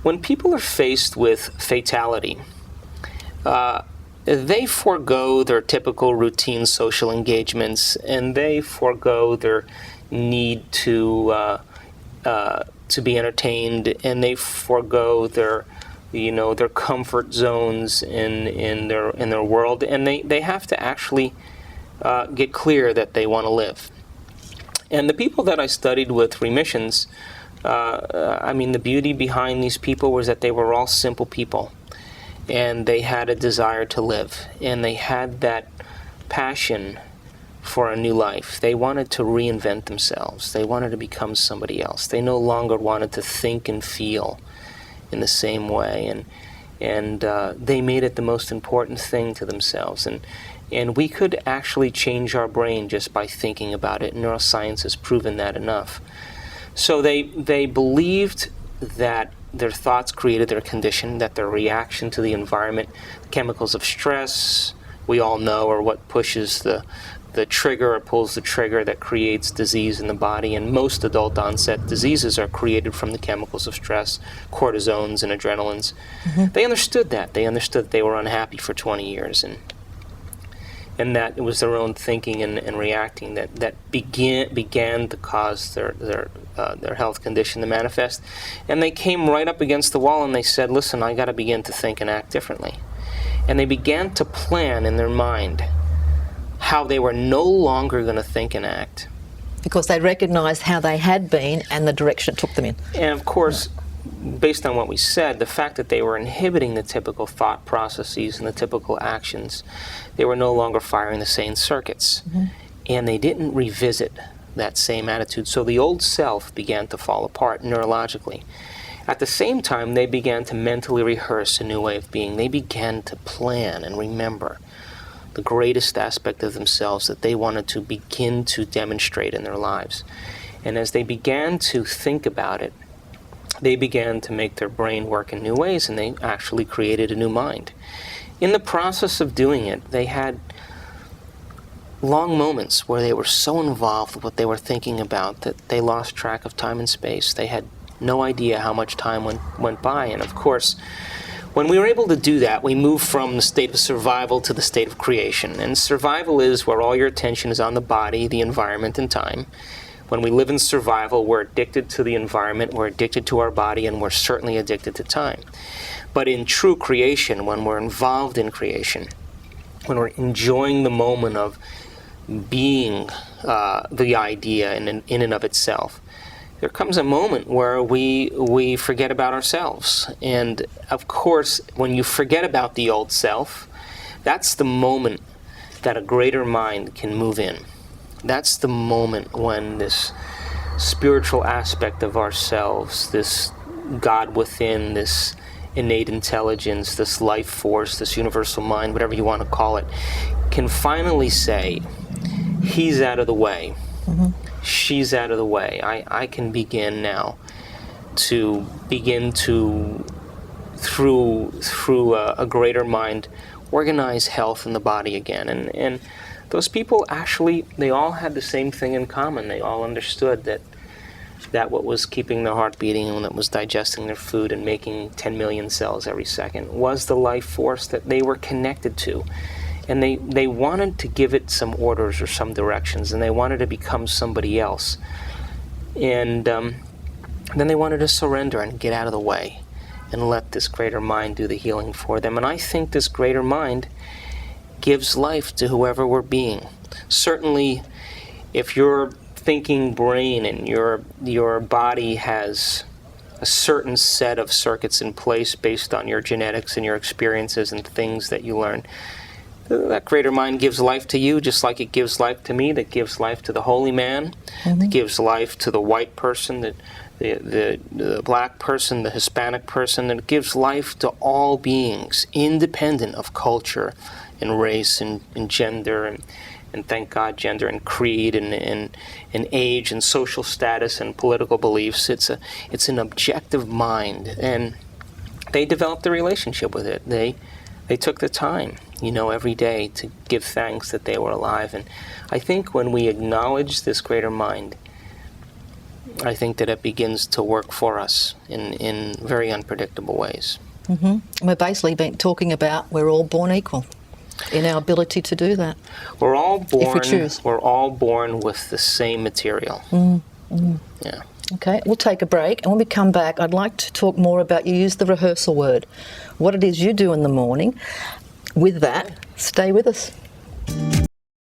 when people are faced with fatality, they forego their typical routine social engagements, and they forego their need to be entertained, and they forego their comfort zones in their world, and they have to actually get clear that they want to live. And the people that I studied with Remissions, the beauty behind these people was that they were all simple people, and they had a desire to live, and they had that passion for a new life. They wanted to reinvent themselves. They wanted to become somebody else. They no longer wanted to think and feel in the same way, and they made it the most important thing to themselves. And we could actually change our brain just by thinking about it. Neuroscience has proven that enough. So they believed that their thoughts created their condition, that their reaction to the environment, chemicals of stress, we all know, are what pushes the trigger or pulls the trigger that creates disease in the body. And most adult onset diseases are created from the chemicals of stress, cortisones and adrenalines. Mm-hmm. They understood that. They understood that they were unhappy for 20 years, and that it was their own thinking and reacting that began to cause their health condition to manifest. And they came right up against the wall and they said, listen, I got to begin to think and act differently. And they began to plan in their mind how they were no longer going to think and act. Because they recognized how they had been and the direction it took them in. And of course, based on what we said, the fact that they were inhibiting the typical thought processes and the typical actions, they were no longer firing the same circuits. Mm-hmm. And they didn't revisit that same attitude. So the old self began to fall apart neurologically. At the same time, they began to mentally rehearse a new way of being. They began to plan and remember the greatest aspect of themselves that they wanted to begin to demonstrate in their lives. And as they began to think about it, they began to make their brain work in new ways, and they actually created a new mind. In the process of doing it, they had long moments where they were so involved with what they were thinking about that they lost track of time and space. They had no idea how much time went by. And of course, when we were able to do that, we moved from the state of survival to the state of creation. And survival is where all your attention is on the body, the environment, and time. When we live in survival, we're addicted to the environment, we're addicted to our body, and we're certainly addicted to time. But in true creation, when we're involved in creation, when we're enjoying the moment of being the idea in and of itself, there comes a moment where we forget about ourselves. And of course, when you forget about the old self, that's the moment that a greater mind can move in. That's the moment when this spiritual aspect of ourselves, this God within, this innate intelligence, this life force, this universal mind, whatever you want to call it, can finally say, he's out of the way. Mm-hmm. She's out of the way. I can begin now to through a greater mind, organize health in the body again. And those people actually, they all had the same thing in common. They all understood that what was keeping their heart beating and that was digesting their food and making 10 million cells every second was the life force that they were connected to. And they wanted to give it some orders or some directions, and they wanted to become somebody else. And then they wanted to surrender and get out of the way and let this greater mind do the healing for them. And I think this greater mind gives life to whoever we're being. Certainly, if your thinking brain and your body has a certain set of circuits in place based on your genetics and your experiences and things that you learn, that greater mind gives life to you, just like it gives life to me, that gives life to the holy man, mm-hmm. that gives life to the white person, the black person, the Hispanic person, that gives life to all beings, independent of culture and race and gender and thank God, gender and creed and age and social status and political beliefs. It's an objective mind, and they developed a relationship with it. They took the time, every day to give thanks that they were alive. And I think when we acknowledge this greater mind, I think that it begins to work for us in very unpredictable ways. We're basically been talking about we're all born equal in our ability to do that. We're all born. If we choose. We're all born with the same material. Yeah. Okay, we'll take a break, and when we come back, I'd like to talk more about, you use the rehearsal word, what it is you do in the morning. With that, stay with us.